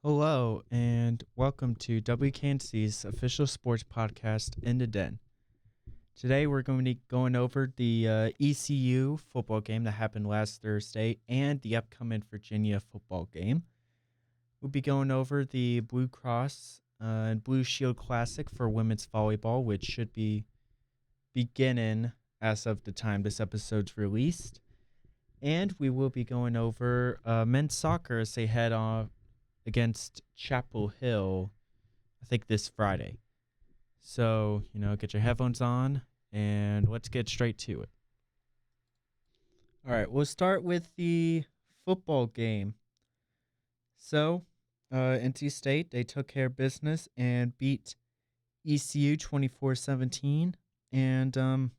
Hello, and welcome to WKNC's official sports podcast, In the Den. Today, we're going to be going over the ECU football game that happened last Thursday and the upcoming Virginia football game. We'll be going over the Blue Cross and Blue Shield Classic for women's volleyball, which should be beginning as of the time this episode's released. And we will be going over men's soccer as they head off against Chapel Hill, I think this Friday. So, get your headphones on and let's get straight to it. All right, we'll start with the football game. So, NC State, they took care of business and beat ECU 24-17. And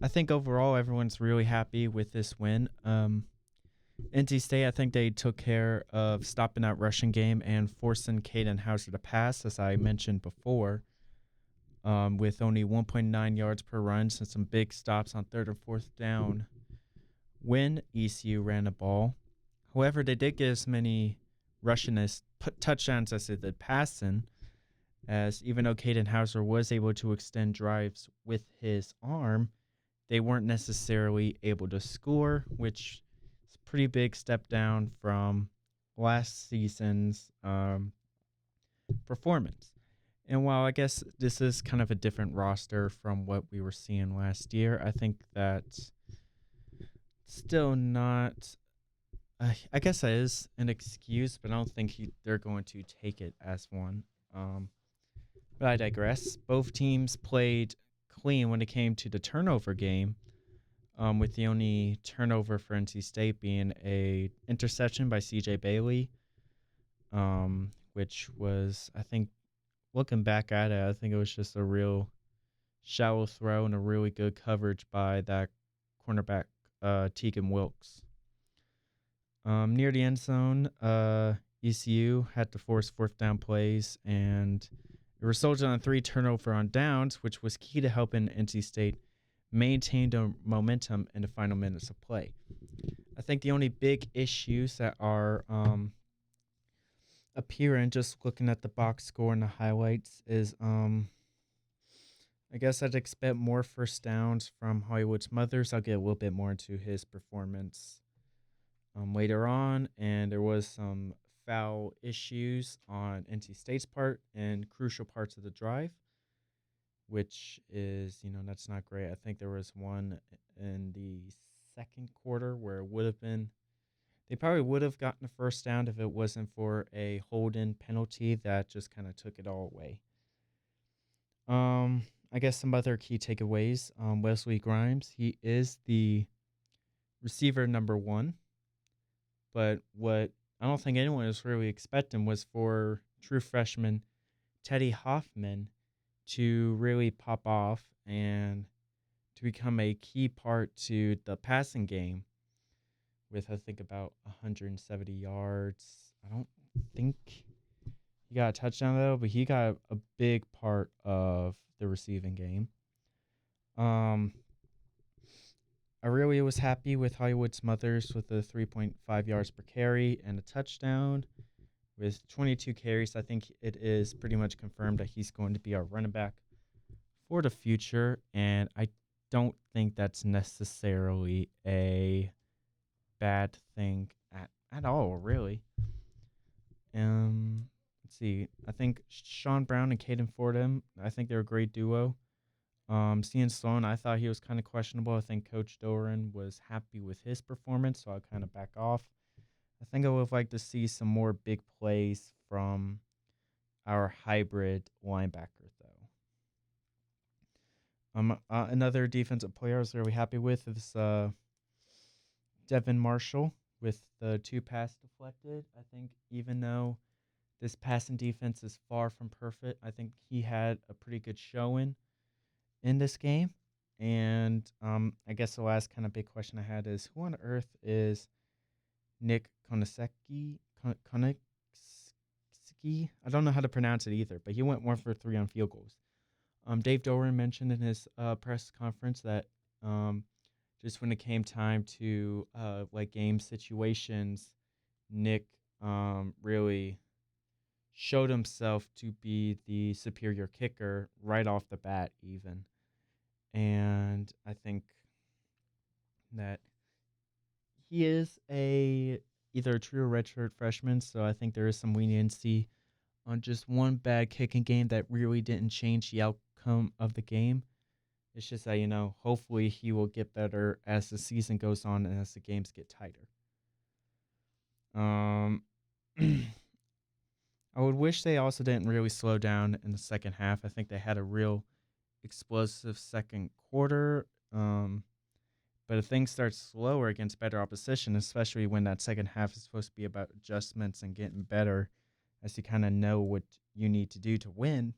I think overall everyone's really happy with this win. NC State, I think they took care of stopping that rushing game and forcing Caden Hauser to pass, as I mentioned before, with only 1.9 yards per run and some big stops on third and fourth down when ECU ran the ball. However, they did get as many rushing touchdowns as they did passing, as even though Caden Hauser was able to extend drives with his arm, they weren't necessarily able to score, which pretty big step down from last season's performance. And while I guess this is kind of a different roster from what we were seeing last year, I think that's still not, I guess that is an excuse, but I don't think they're going to take it as one. But I digress. Both teams played clean when it came to the turnover game. With the only turnover for NC State being a interception by C.J. Bailey, which was, I think, looking back at it, I think it was just a real shallow throw and a really good coverage by that cornerback, Tegan Wilkes. Near the end zone, ECU had to force fourth down plays, and it resulted in 3 turnover on downs, which was key to helping NC State maintained a momentum in the final minutes of play. I think the only big issues that are appearing just looking at the box score and the highlights is I guess I'd expect more first downs from Hollywood Smothers. I'll get a little bit more into his performance later on, and there was some foul issues on NC State's part in crucial parts of the drive, which is, that's not great. I think there was one in the second quarter where it would have been, they probably would have gotten a first down if it wasn't for a hold-in penalty that just kind of took it all away. I guess some other key takeaways. Wesley Grimes, he is the receiver number 1, but what I don't think anyone was really expecting was for true freshman Teddy Hoffman to really pop off and to become a key part to the passing game with, I think, about 170 yards. I don't think he got a touchdown, though, but he got a big part of the receiving game. I really was happy with Hollywood Smothers with the 3.5 yards per carry and a touchdown. With 22 carries, I think it is pretty much confirmed that he's going to be our running back for the future, and I don't think that's necessarily a bad thing at all, really. Let's see. I think Sean Brown and Caden Fordham, I think they're a great duo. Cian Sloan, I thought he was kind of questionable. I think Coach Doran was happy with his performance, so I'll kind of back off. I think I would like to see some more big plays from our hybrid linebacker, though. Another defensive player I was really happy with is Devin Marshall with the 2 pass deflected. I think even though this passing defense is far from perfect, I think he had a pretty good showing in this game. And I guess the last kind of big question I had is, who on earth is Nick Konisecki? I don't know how to pronounce it either, but he went 1 for 3 on field goals. Dave Doran mentioned in his press conference that just when it came time to game situations, Nick really showed himself to be the superior kicker right off the bat, even. And I think that he is either a true or redshirt freshman, so I think there is some leniency on just one bad kicking game that really didn't change the outcome of the game. It's just that, hopefully he will get better as the season goes on and as the games get tighter. I would wish they also didn't really slow down in the second half. I think they had a real explosive second quarter. But if things start slower against better opposition, especially when that second half is supposed to be about adjustments and getting better as you kind of know what you need to do to win,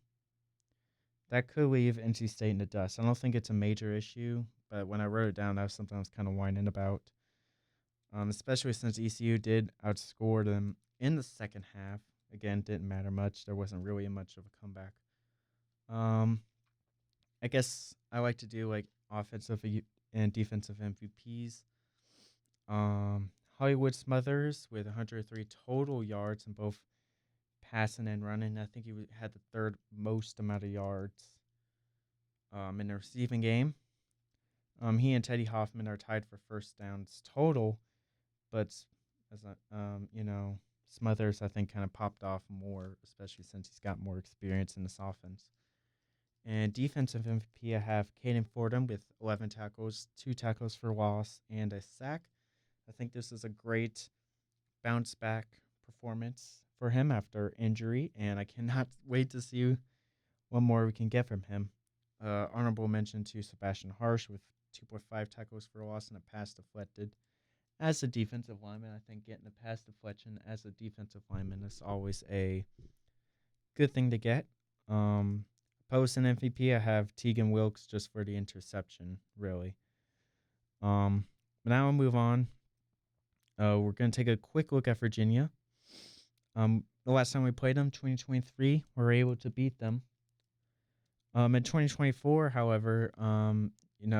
that could leave NC State in the dust. I don't think it's a major issue, but when I wrote it down, that was something I was kind of whining about, especially since ECU did outscore them in the second half. Again, didn't matter much. There wasn't really much of a comeback. I guess I like to do like offensive and defensive MVPs. Hollywood Smothers with 103 total yards in both passing and running. I think he had the third most amount of yards in the receiving game. He and Teddy Hoffman are tied for first downs total, but as Smothers I think kind of popped off more, especially since he's got more experience in this offense. And defensive MVP, I have Caden Fordham with 11 tackles, 2 tackles for loss, and a sack. I think this is a great bounce back performance for him after injury, and I cannot wait to see what more we can get from him. Honorable mention to Sebastian Harsh with 2.5 tackles for loss and a pass deflected. As a defensive lineman, I think getting a pass deflection as a defensive lineman is always a good thing to get. Post and MVP, I have Tegan Wilkes just for the interception, really. But now we'll move on. We're going to take a quick look at Virginia. The last time we played them, 2023, we were able to beat them. In 2024, however,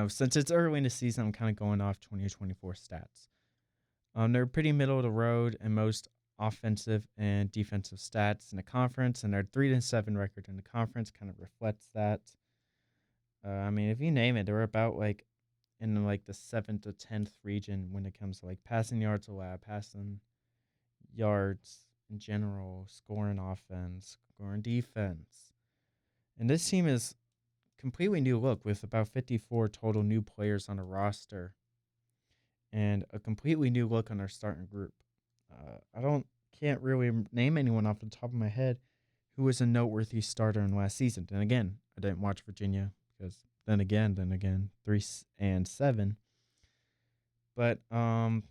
since it's early in the season, I'm kind of going off 2024 stats. They're pretty middle of the road in most offensive and defensive stats in the conference, and their 3-7 record in the conference kind of reflects that. If you name it, they're about like in like the 7th to 10th region when it comes to like passing yards allowed, passing yards in general, scoring offense, scoring defense. And this team is completely new look with about 54 total new players on the roster and a completely new look on their starting group. Can't really name anyone off the top of my head who was a noteworthy starter in last season. And again, I didn't watch Virginia because then again, 3-7. But I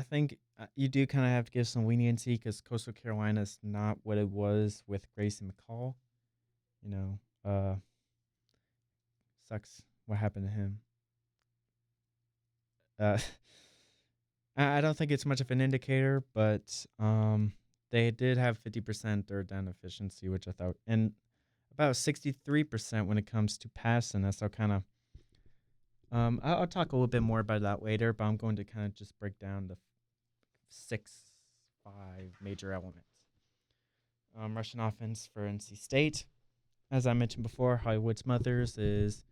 think you do kind of have to give some leniency because Coastal Carolina is not what it was with Grayson McCall. Sucks what happened to him. I don't think it's much of an indicator, but they did have 50% third down efficiency, which I thought, and about 63% when it comes to passing. So kind of, I'll talk a little bit more about that later, but I'm going to kind of just break down the 5 major elements. Rushing offense for NC State, as I mentioned before, Hollywood Smothers is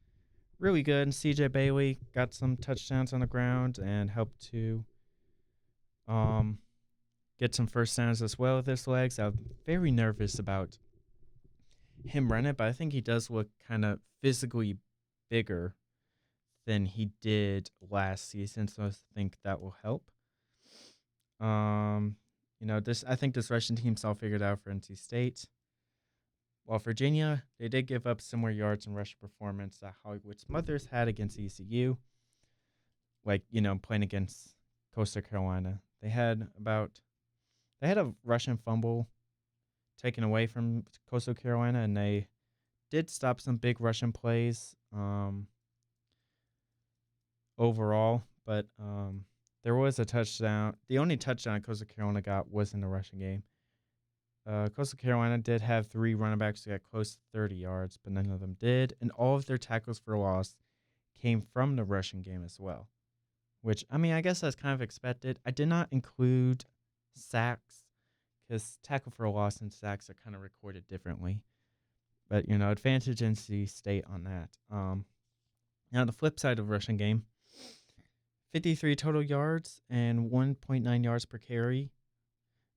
really good, and CJ Bailey got some touchdowns on the ground and helped to get some first downs as well with his legs. I'm very nervous about him running, but I think he does look kind of physically bigger than he did last season, so I think that will help. I think this rushing team's all figured out for NC State. While Virginia, they did give up similar yards and rush performance that Hollywood Smothers had against ECU, playing against Coastal Carolina. They had a Russian fumble taken away from Coastal Carolina, and they did stop some big Russian plays overall, but there was a touchdown. The only touchdown Coastal Carolina got was in the rushing game. Coastal Carolina did have 3 running backs who got close to 30 yards, but none of them did, and all of their tackles for loss came from the rushing game as well. Which, I guess that's kind of expected. I did not include sacks because tackle for a loss and sacks are kind of recorded differently. But, advantage NC State on that. Now, the flip side of rushing game, 53 total yards and 1.9 yards per carry.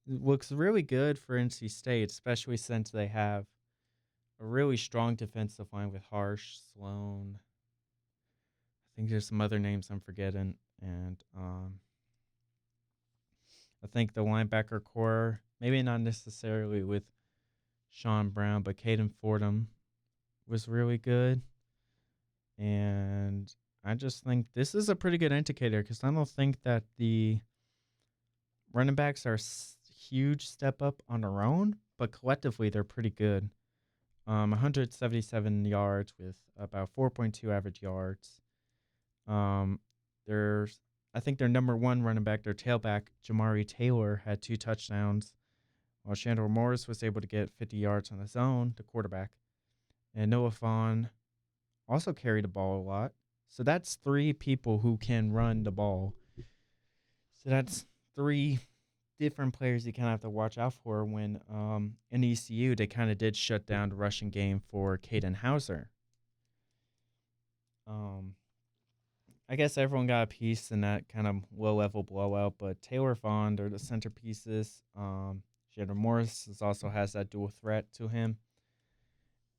Looks really good for NC State, especially since they have a really strong defensive line with Harsh, Sloan. I think there's some other names I'm forgetting. And I think the linebacker core, maybe not necessarily with Sean Brown, but Caden Fordham was really good. And I just think this is a pretty good indicator because I don't think that the running backs are huge step up on their own, but collectively they're pretty good. 177 yards with about 4.2 average yards. I think their number one running back, their tailback, Jamari Taylor, had 2 touchdowns, while Shandor Morris was able to get 50 yards on his own, the quarterback. And Noah Vaughn also carried the ball a lot. So that's 3 people who can run the ball. So that's 3 different players you kind of have to watch out for when in ECU they kind of did shut down the rushing game for Caden Hauser. I guess everyone got a piece in that kind of low-level blowout, but Taylor Vaughn are the centerpieces. Shandor Morris also has that dual threat to him.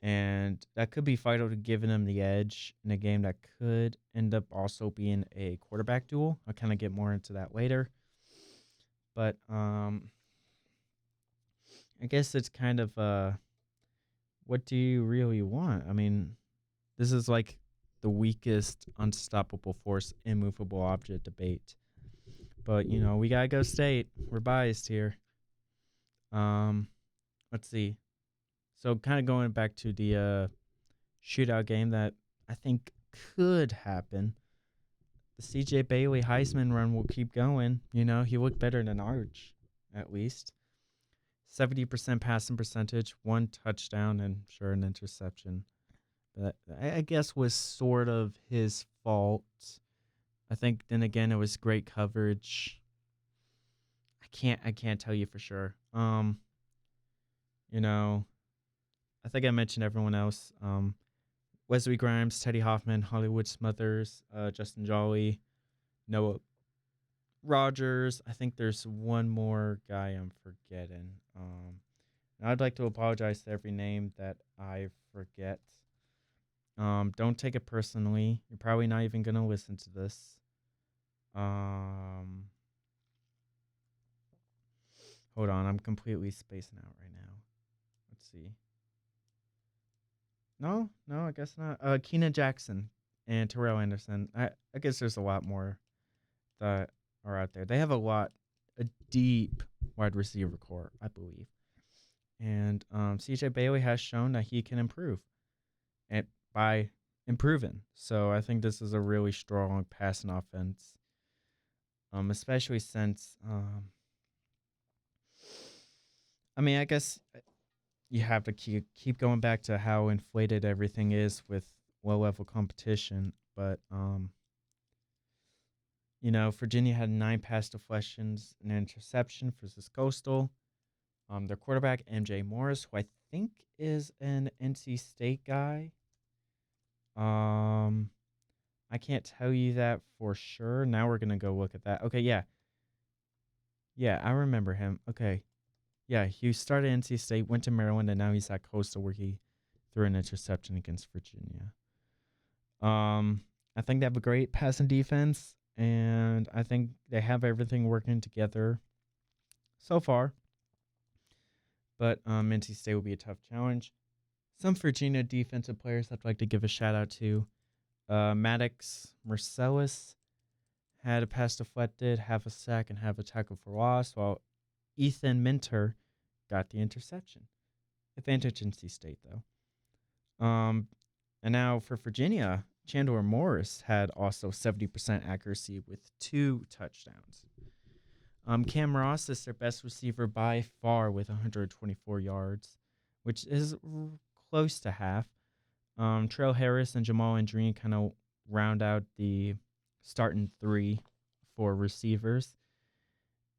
And that could be vital to giving him the edge in a game that could end up also being a quarterback duel. I'll kind of get more into that later. But I guess it's kind of what do you really want? I mean, this is like the weakest unstoppable force, immovable object debate. But, we got to go State. We're biased here. Let's see. So kind of going back to the shootout game that I think could happen. The C.J. Bailey Heisman run will keep going. He looked better than Arch, at least. 70% passing percentage, 1 touchdown, and sure, an interception. But I guess was sort of his fault. I think then again it was great coverage. I can't tell you for sure. I think I mentioned everyone else. Wesley Grimes, Teddy Hoffman, Hollywood Smothers, Justin Jolly, Noah Rogers. I think there's one more guy I'm forgetting. And I'd like to apologize to every name that I forget. Don't take it personally. You're probably not even going to listen to this. Hold on. I'm completely spacing out right now. Let's see. No, I guess not. Keenan Jackson and Terrell Anderson. I guess there's a lot more that are out there. They have a deep wide receiver core, I believe. And C.J. Bailey has shown that he can improve and by improving. So I think this is a really strong passing offense, especially since, I guess you have to keep going back to how inflated everything is with low-level competition. But, Virginia had 9 pass deflections and an interception versus Coastal. Their quarterback, MJ Morris, who I think is an NC State guy. I can't tell you that for sure. Now we're going to go look at that. Okay, yeah. Yeah, I remember him. Okay. Yeah, he started NC State, went to Maryland, and now he's at Coastal where he threw an interception against Virginia. I think they have a great passing defense, and I think they have everything working together so far. But NC State will be a tough challenge. Some Virginia defensive players I'd like to give a shout out to. Maddox Marcellus had a pass deflected, half a sack, and half a tackle for loss, while Ethan Minter got the interception. Advantage NC State, though. And now for Virginia, Chandler Morris had also 70% accuracy with 2 touchdowns. Cam Ross is their best receiver by far with 124 yards, which is close to half. Trail Harris and Jamal Andreen kind of round out the starting 3 for receivers.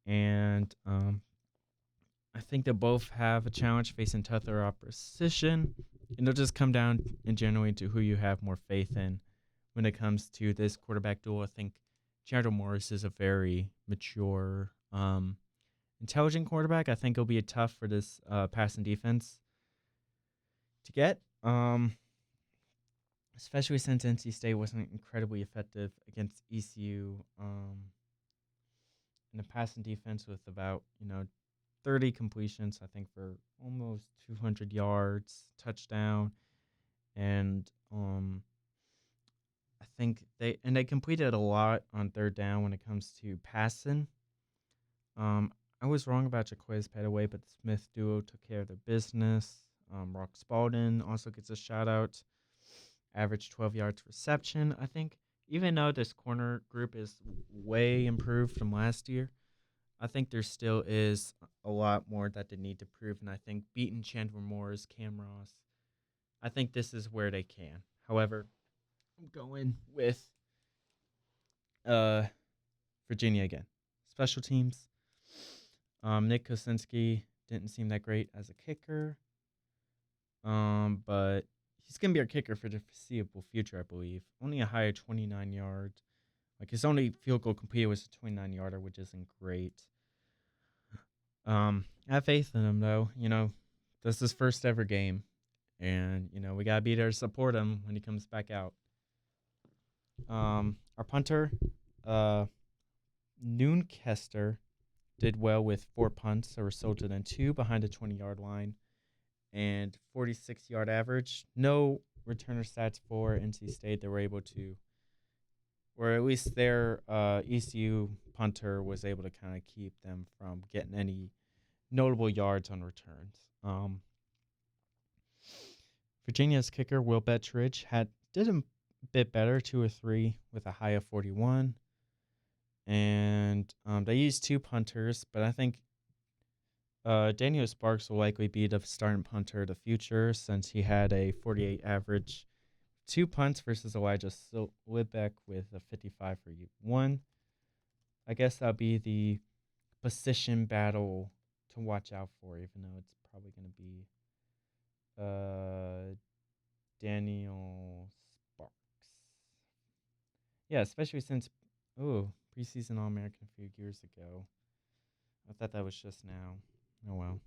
And I think they both have a challenge facing tougher opposition. And it'll just come down in generally to who you have more faith in when it comes to this quarterback duel. I think Chandler Morris is a very mature, intelligent quarterback. I think it'll be tough for this passing defense to get, especially since NC State wasn't incredibly effective against ECU in the passing defense with about 30 completions, I think, for almost 200 yards, touchdown, and I think they completed a lot on third down when it comes to passing. I was wrong about Jaquez Petaway, but the Smith duo took care of their business. Rock Spalding also gets a shout out. Average 12 yards reception. I think even though this corner group is way improved from last year, I think there still is a lot more that they need to prove. And I think beating Chandler Morris, Cam Ross, I think this is where they can. However, I'm going with Virginia again. Special teams. Nick Kosinski didn't seem that great as a kicker. But he's going to be our kicker for the foreseeable future, I believe. Only a high of 29 yards. Like, his only field goal completed was a 29-yarder, which isn't great. I have faith in him, though. This is his first ever game. And, we got to be there to support him when he comes back out. Our punter, Noonkester, did well with 4 punts that resulted in 2 behind the 20-yard line and 46-yard average. No returner stats for NC State. They were able to, or at least their ECU punter was able to kind of keep them from getting any notable yards on returns. Virginia's kicker, Will Bettridge, did a bit better, 2 or 3 with a high of 41. And they used 2 punters, but I think Daniel Sparks will likely be the starting punter of the future since he had a 48 average. 2 punts versus Elijah Lidbeck with a 55 for 1. I guess that'll be the position battle to watch out for, even though it's probably going to be Daniel Sparks. Yeah, especially since, preseason All-American a few years ago. I thought that was just now. Oh, well.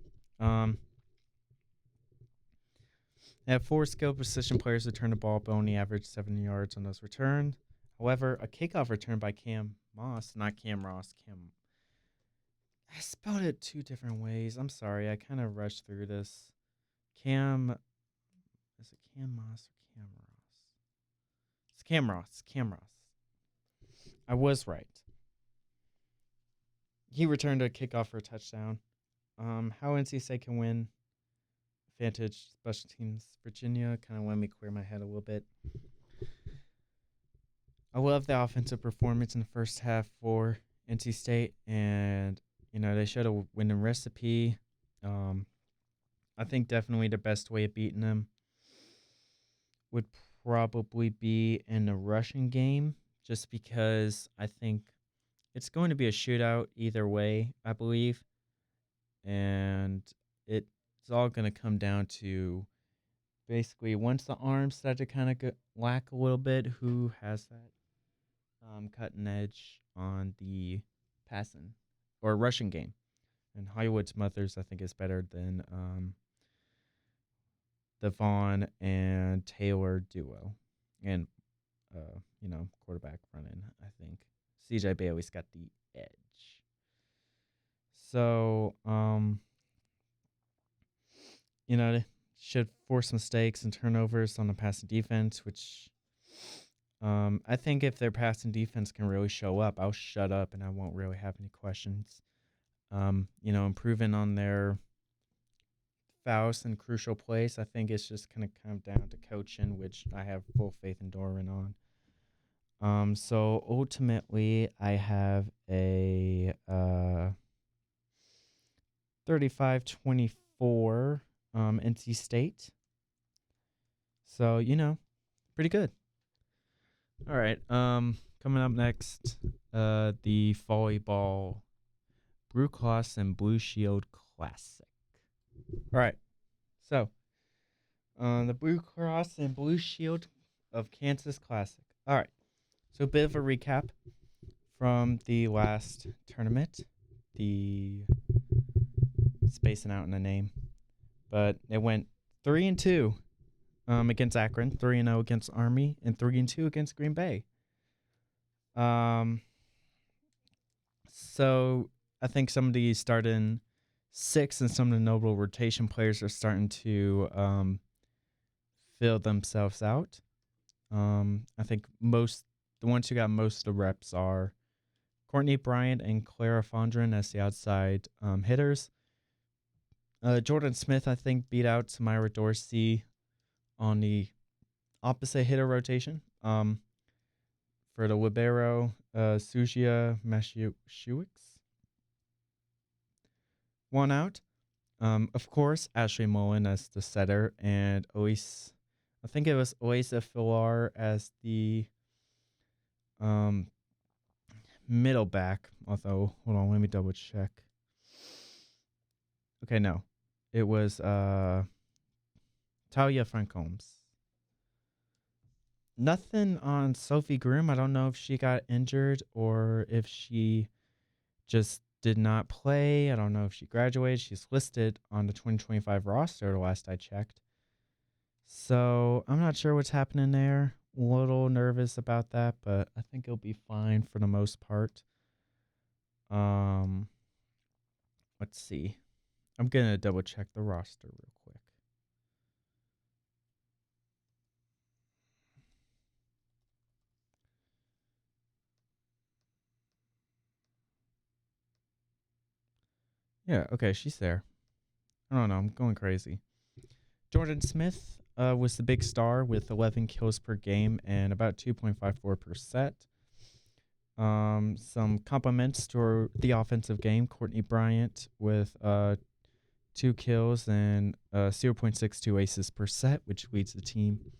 They have 4 skilled position players return the ball, but only average 7 yards on those returned. However, a kickoff return by Cam Moss, not Cam Ross, I spelled it 2 different ways. I'm sorry. I kind of rushed through this. Is it Cam Moss or Cam Ross? It's Cam Ross. Cam Ross. I was right. He returned a kickoff for a touchdown. How NC State can win advantage special teams Virginia kind of let me clear my head a little bit. I love the offensive performance in the first half for NC State, and they showed a winning recipe. I think definitely the best way of beating them would probably be in the rushing game, just because I think it's going to be a shootout either way, I believe. And it's all going to come down to basically once the arms start to kind of lack a little bit, who has that cutting edge on the passing or rushing game. And Hollywood Smothers, I think, is better than the Vaughn and Taylor duo. And, quarterback running, I think. CJ Bailey's got the edge. So, they should force mistakes and turnovers on the passing defense, which I think if their passing defense can really show up, I'll shut up and I won't really have any questions. Improving on their fouls and crucial plays, I think it's just going to come down to coaching, which I have full faith in Doran on. So ultimately, I have a 35-24 NC State. So, pretty good. All right. Coming up next, the volleyball Blue Cross and Blue Shield Classic. All right. So, the Blue Cross and Blue Shield of Kansas Classic. All right. So, a bit of a recap from the last tournament. The spacing out in the name, but it went 3-2 against Akron, 3-0 against Army, and 3-2 against Green Bay. So I think some of the starting six and some of the notable rotation players are starting to fill themselves out. I think the ones who got most of the reps are Courtney Bryant and Clara Fondren as the outside hitters. Jordan Smith, I think, beat out Samira Dorsey on the opposite hitter rotation. For the libero, Sujia Mashiewicz. One out. Of course, Ashley Mullen as the setter, and I think it was Oisa Filar as the middle back. Although, hold on, let me double check. Okay, no. It was Talia Francombs. Nothing on Sophie Groom. I don't know if she got injured or if she just did not play. I don't know if she graduated. She's listed on the 2025 roster the last I checked. So I'm not sure what's happening there. A little nervous about that, but I think it'll be fine for the most part. Let's see. I'm gonna double check the roster real quick. Yeah, okay, she's there. I don't know, I'm going crazy. Jordan Smith was the big star with 11 kills per game and about 2.54%. Some compliments to the offensive game. Courtney Bryant with 2 kills and 0.62 aces per set, which leads the team.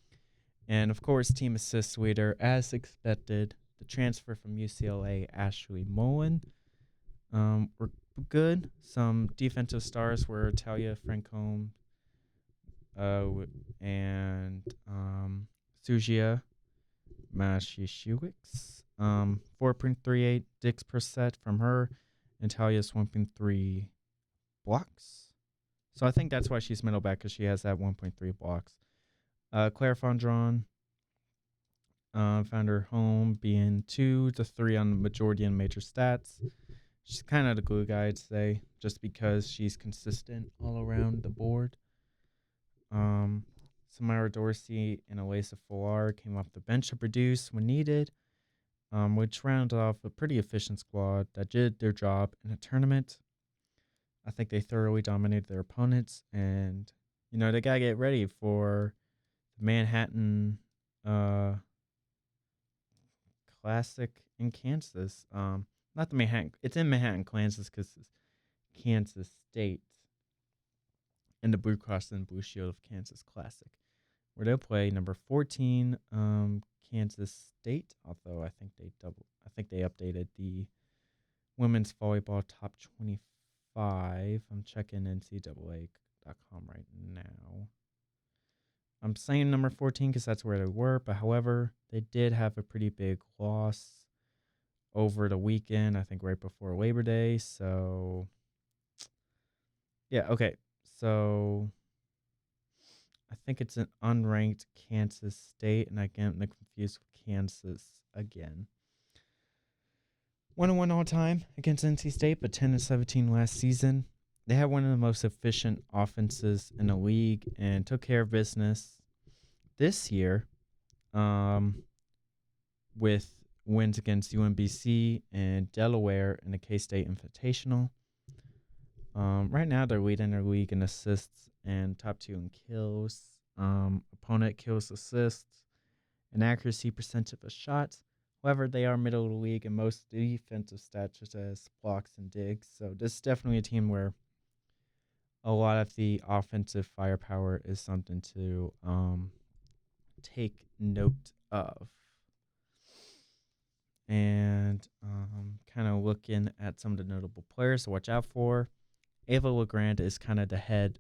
And of course, team assist leader, as expected, the transfer from UCLA, Ashley Mullen. Were good. Some defensive stars were Talia Francombe and Sujia Mashiewicz. 4.38 dicks per set from her, and Talia's 1.3 blocks. So I think that's why she's middle back, because she has that 1.3 blocks. Claire Fondron found her home being 2 to 3 on the majority and major stats. She's kind of the glue guy, I'd say, just because she's consistent all around the board. Samira Dorsey and Elisa Fuller came off the bench to produce when needed, which rounded off a pretty efficient squad that did their job in a tournament. I think they thoroughly dominated their opponents, and they gotta get ready for the Manhattan Classic in Kansas. Not the Manhattan. It's in Manhattan, Kansas, because it's Kansas State and the Blue Cross and Blue Shield of Kansas Classic, where they'll play number 14, Kansas State. Although I think they updated the women's volleyball top 25. I'm checking NCAA.com right now. I'm saying number 14 because that's where they were, but however, they did have a pretty big loss over the weekend, I think right before Labor Day. So, yeah, okay. So, I think it's an unranked Kansas State, and I get confused with Kansas again. 1-1 all time against NC State, but 10-17 last season. They had one of the most efficient offenses in the league and took care of business this year with wins against UMBC and Delaware in the K-State Invitational. Right now, they're leading their league in assists and top 2 in kills. Opponent kills, assists, and accuracy percentage of shots. However, they are middle of the league in most defensive stats, such as blocks and digs. So this is definitely a team where a lot of the offensive firepower is something to take note of. And kind of looking at some of the notable players to watch out for. Ava LeGrand is kind of the head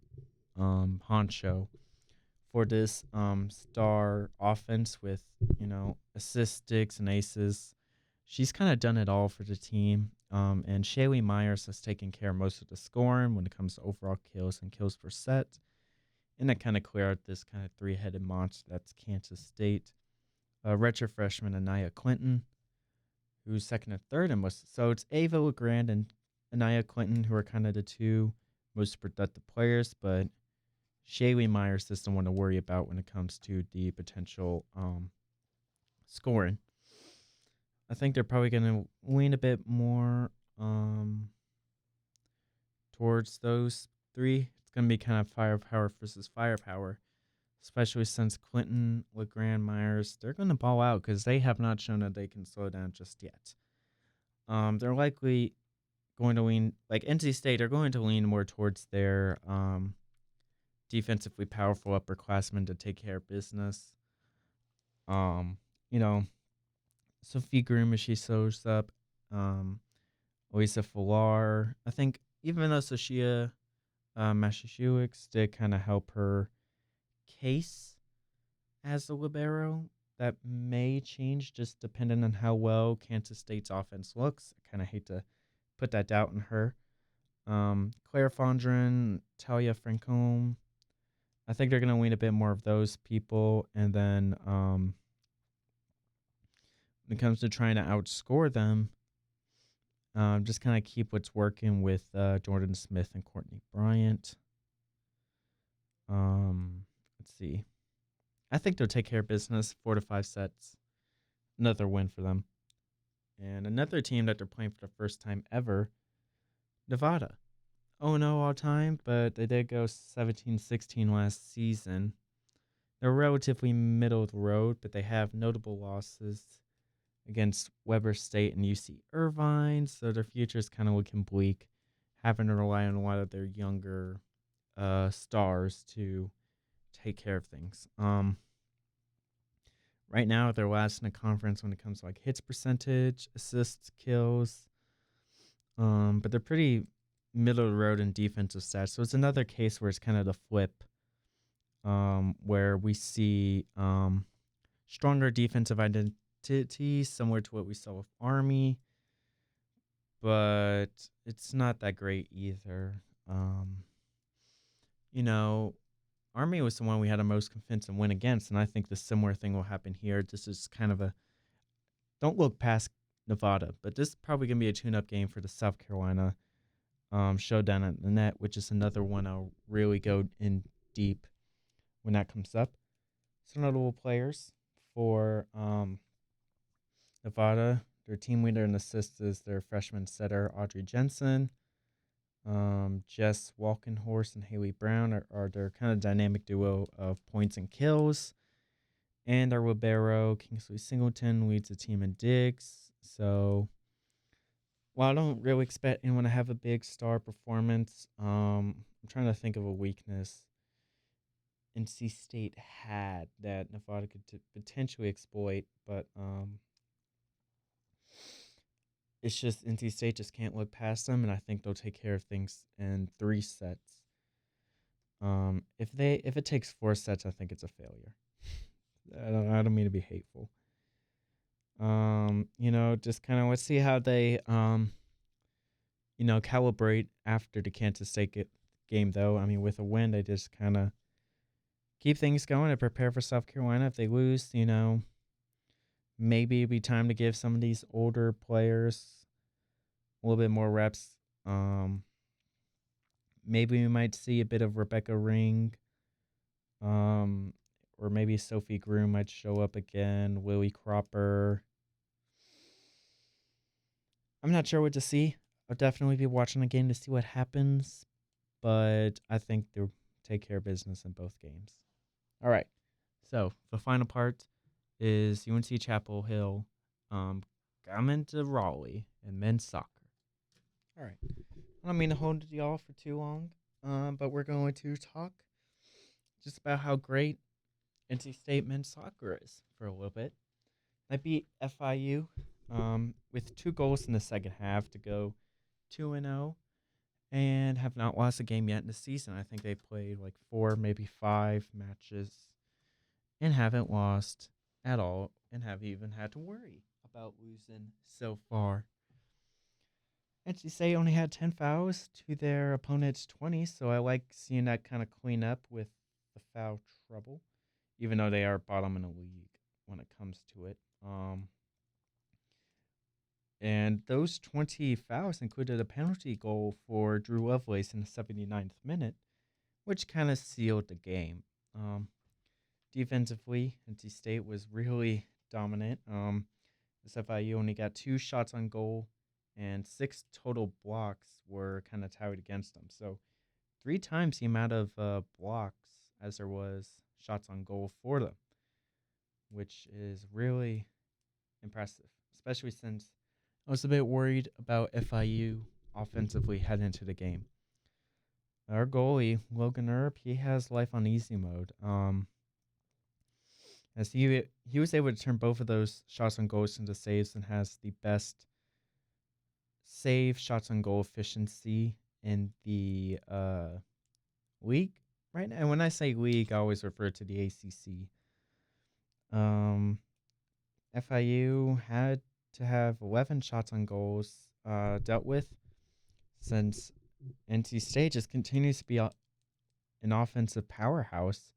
honcho for this star offense with, assists, sticks, and aces. She's kind of done it all for the team. And Shaylee Myers has taken care of most of the scoring when it comes to overall kills and kills per set. And that kind of clear out this kind of three-headed monster that's Kansas State. Redshirt freshman Anaya Clinton, who's second and third in most. So it's Ava LeGrand and Anaya Clinton who are kind of the two most productive players, but Shaylee Myers is the one to worry about when it comes to the potential scoring. I think they're probably going to lean a bit more towards those three. It's going to be kind of firepower versus firepower, especially since Clinton, LeGrand, Myers, they're going to ball out because they have not shown that they can slow down just yet. They're likely going to lean, like NC State, they're going to lean more towards their defensively powerful upperclassmen to take care of business. You know, Sophie Groom as she shows up, Elisa Falar. I think even though Soshia Mashishuix did kind of help her case as a libero, that may change just depending on how well Kansas State's offense looks. I kind of hate to put that doubt in her. Claire Fondren, Talia Francombe. I think they're going to lean a bit more of those people. And then when it comes to trying to outscore them, just kind of keep what's working with Jordan Smith and Courtney Bryant. Let's see. I think they'll take care of business, 4 to 5 sets. Another win for them. And another team that they're playing for the first time ever, Nevada. 0-0 all time, but they did go 17-16 last season. They're relatively middle of the road, but they have notable losses against Weber State and UC Irvine, so their future is kind of looking bleak, having to rely on a lot of their younger stars to take care of things. Right now, they're last in the conference when it comes to like hits percentage, assists, kills, but they're pretty middle of the road in defensive stats. So it's another case where it's kind of the flip, where we see stronger defensive identity, similar to what we saw with Army, but it's not that great either. Army was the one we had the most convincing win against, and I think the similar thing will happen here. This is kind of don't look past Nevada, but this is probably going to be a tune-up game for the South Carolina showdown at the net, which is another one I'll really go in deep when that comes up. Some notable players for Nevada. Their team leader and assist is their freshman setter, Audrey Jensen. Jess Walkenhorst and Haley Brown are their kind of dynamic duo of points and kills. And our libero, Kingsley Singleton, leads the team in digs. So, while I don't really expect anyone to have a big star performance, I'm trying to think of a weakness NC State had that Nevada could potentially exploit, but it's just NC State just can't look past them, and I think they'll take care of things in 3 sets. If it takes 4 sets, I think it's a failure. I don't mean to be hateful. Just kind of let's see how they calibrate after the Kansas State game, though. I mean, with a win, they just kind of keep things going and prepare for South Carolina. If they lose, maybe it'll be time to give some of these older players a little bit more reps. Maybe we might see a bit of Rebecca Ring. Or maybe Sophie Groom might show up again. Willie Cropper. I'm not sure what to see. I'll definitely be watching the game to see what happens. But I think they'll take care of business in both games. All right. So the final part is UNC Chapel Hill coming to Raleigh in men's soccer. All right. I don't mean to hold y'all for too long, but we're going to talk just about how great NC State men's soccer is for a little bit. I beat FIU with 2 goals in the second half to go 2-0. and have not lost a game yet in the season. I think they played like 4, maybe 5 matches and haven't lost at all and haven't even had to worry about losing so far. NC State only had 10 fouls to their opponent's 20, so I like seeing that kind of clean up with the foul trouble, even though they are bottom in the league when it comes to it. And those 20 fouls included a penalty goal for Drew Lovelace in the 79th minute, which kind of sealed the game. Defensively, NC State was really dominant. SFIU only got 2 shots on goal, and 6 total blocks were kind of tallied against them. So 3 times the amount of blocks as there was shots on goal for them, which is really impressive, especially since I was a bit worried about FIU offensively heading into the game. Our goalie, Logan Earp, he has life on easy mode. As he was able to turn both of those shots on goals into saves and has the best save shots on goal efficiency in the league right now. And when I say league, I always refer to the ACC. FIU had to have 11 shots on goals dealt with, since NC State just continues to be an offensive powerhouse.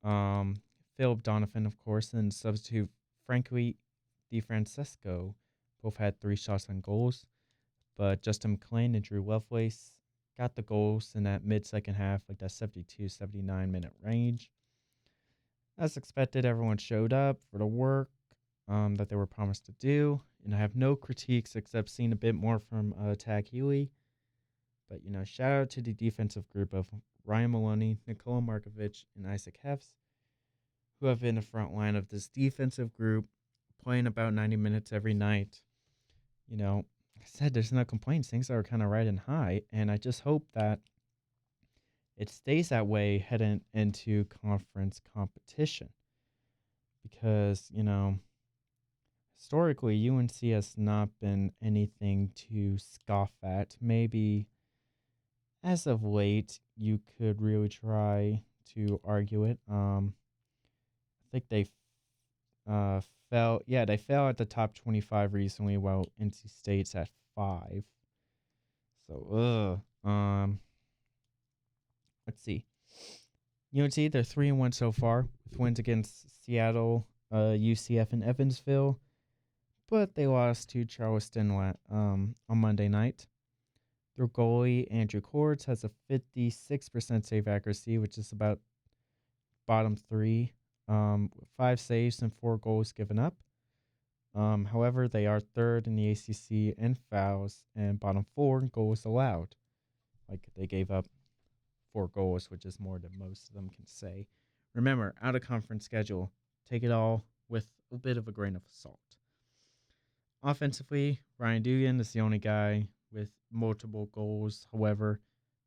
Philip Donovan, of course, and substitute Frankie DiFrancesco both had 3 shots on goals, but Justin McLean and Drew Lovelace got the goals in that mid-second half, like that 72, 79-minute range. As expected, everyone showed up for the work that they were promised to do, and I have no critiques except seeing a bit more from Tag Healy. But, shout out to the defensive group of Ryan Maloney, Nikola Markovic, and Isaac Hefts, who have been the front line of this defensive group, playing about 90 minutes every night. Like I said, there's no complaints. Things are kind of riding high, and I just hope that it stays that way heading into conference competition. Because, historically, UNC has not been anything to scoff at. Maybe as of late, you could really try to argue it. I think they fell. Yeah, they fell at the top 25 recently, while NC State's at 5. So, let's see. UNC, they're 3-1 so far, with wins against Seattle, UCF, and Evansville, but they lost to Charleston on Monday night. Their goalie, Andrew Cords, has a 56% save accuracy, which is about bottom 3. 5 saves and 4 goals given up. However, they are 3rd in the ACC in fouls and bottom 4 in goals allowed. Like, they gave up 4 goals, which is more than most of them can say. Remember, out of conference schedule, take it all with a bit of a grain of salt. Offensively, Ryan Dugan is the only guy with multiple goals. However,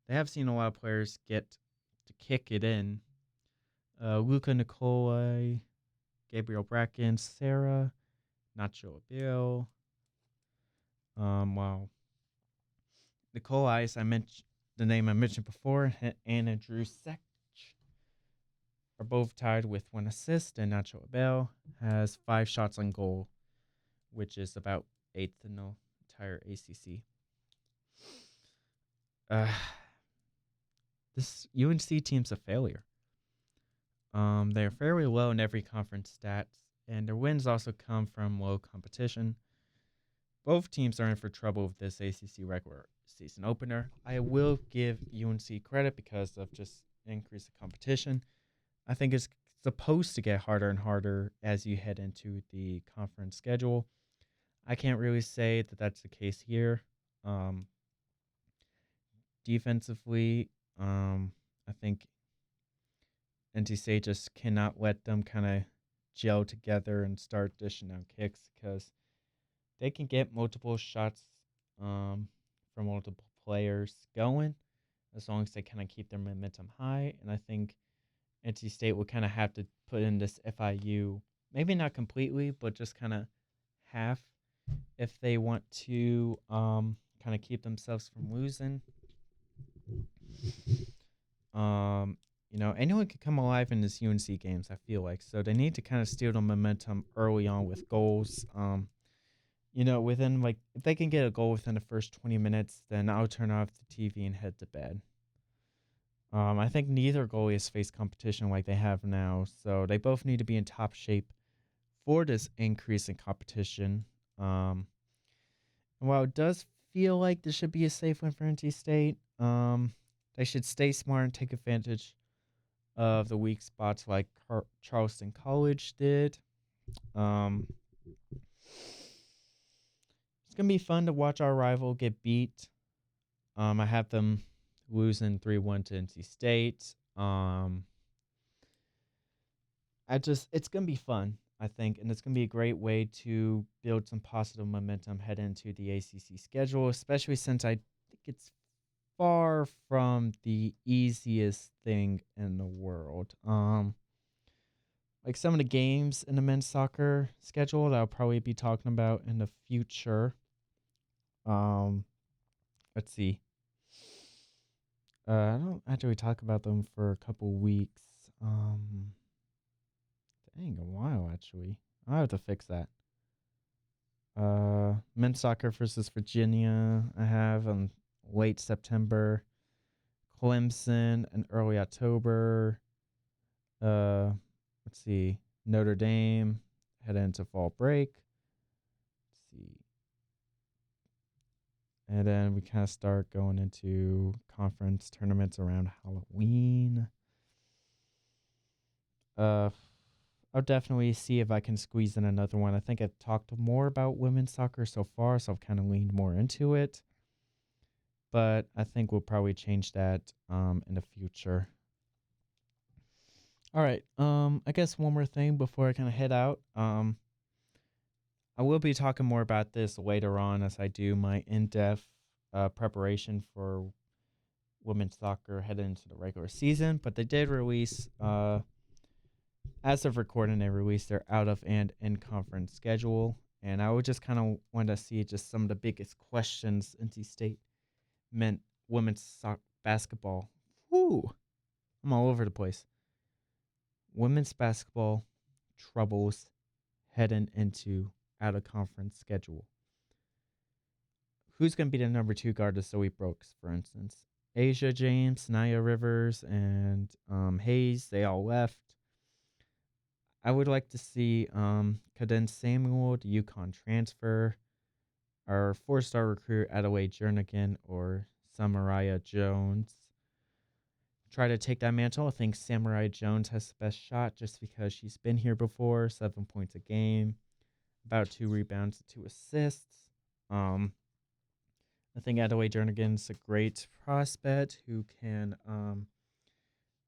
they have seen a lot of players get to kick it in. Luca Nicolai, Gabriel Bracken, Sarah, Nacho Abil. Wow. Nicolai, the name I mentioned before, and Andrew Sech are both tied with 1 assist, and Nacho Abel has 5 shots on goal, which is about 8th in the entire ACC. This UNC team's a failure. They're fairly low in every conference stats, and their wins also come from low competition. Both teams are in for trouble with this ACC regular season opener. I will give UNC credit because of just increase of competition. I think it's supposed to get harder and harder as you head into the conference schedule. I can't really say that that's the case here. Defensively, I think NC State just cannot let them kind of gel together and start dishing out kicks, because they can get multiple shots from multiple players going as long as they kind of keep their momentum high. And I think NC State will kind of have to put in this FIU, maybe not completely, but just kind of half, if they want to kind of keep themselves from losing. Um, anyone could come alive in this UNC games, I feel like. So they need to kind of steal the momentum early on with goals. Within like if they can get a goal within the first 20 minutes, then I'll turn off the TV and head to bed. I think neither goalie has faced competition like they have now, so they both need to be in top shape for this increase in competition. Um, and while it does feel like this should be a safe win for NC State, they should stay smart and take advantage of the weak spots like Charleston College did. Um, it's gonna be fun to watch our rival get beat. I have them losing 3-1 to NC State. It's gonna be fun, I think, and it's gonna be a great way to build some positive momentum head into the ACC schedule, especially since I think it's far from the easiest thing in the world. Like some of the games in the men's soccer schedule that I'll probably be talking about in the future. Um, let's see. I don't actually talk about them for a couple weeks. Dang, a while actually. I'll have to fix that. Men's soccer versus Virginia. I have on late September. Clemson in early October. Uh, let's see. Notre Dame head into fall break. Let's see. And then we kind of start going into conference tournaments around Halloween. I'll definitely see if I can squeeze in another one. I think I've talked more about women's soccer so far, so I've kind of leaned more into it. But I think we'll probably change that in the future. All right. I guess one more thing before I kind of head out. I will be talking more about this later on as I do my in-depth preparation for women's soccer heading into the regular season. But they did release, as of recording, they released their out of and in conference schedule. And I would just kind of want to see just some of the biggest questions NC State meant women's basketball. Whoo! I'm all over the place. Women's basketball troubles heading into out of conference schedule. Who's going to be the number 2 guard to Zoe Brooks, for instance? Asia James, Nia Rivers, and Hayes, they all left. I would like to see Caden Samuel, the UConn transfer, our 4-star recruit Adelaide Jernigan, or Samaria Jones try to take that mantle. I think Samaria Jones has the best shot just because she's been here before. 7 points a game, about 2 rebounds, 2 assists. I think Adelaide Jernigan's a great prospect who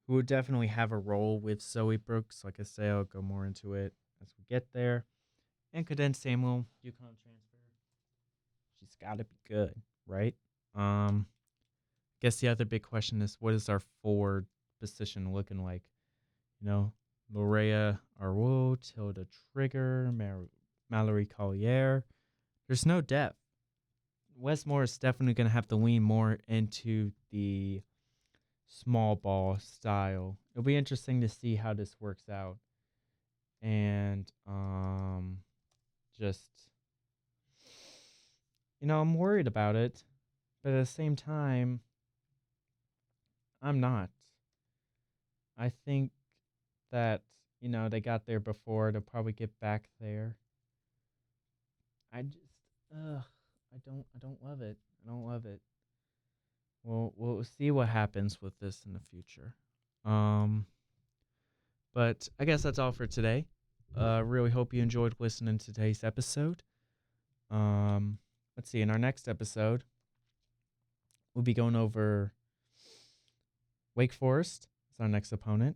would definitely have a role with Zoe Brooks. Like I say, I'll go more into it as we get there. And Caden Samuel, UConn transfer. She's got to be good, right? Guess the other big question is, what is our forward position looking like? Lorea Arwo, Tilda Trigger, Mallory Collier. There's no depth. Westmore is definitely going to have to lean more into the small ball style. It'll be interesting to see how this works out. And I'm worried about it. But at the same time, I'm not. I think that, they got there before. They'll probably get back there. I don't love it. I don't love it. We'll see what happens with this in the future. But I guess that's all for today. Really hope you enjoyed listening to today's episode. Let's see. In our next episode, we'll be going over Wake Forest as our next opponent.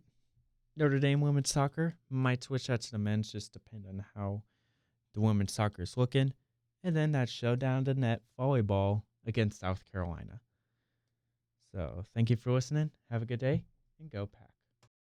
Notre Dame women's soccer. Might switch that to the men's, just depend on how the women's soccer is looking. And then that showdown to net volleyball against South Carolina. So thank you for listening. Have a good day and go Pack.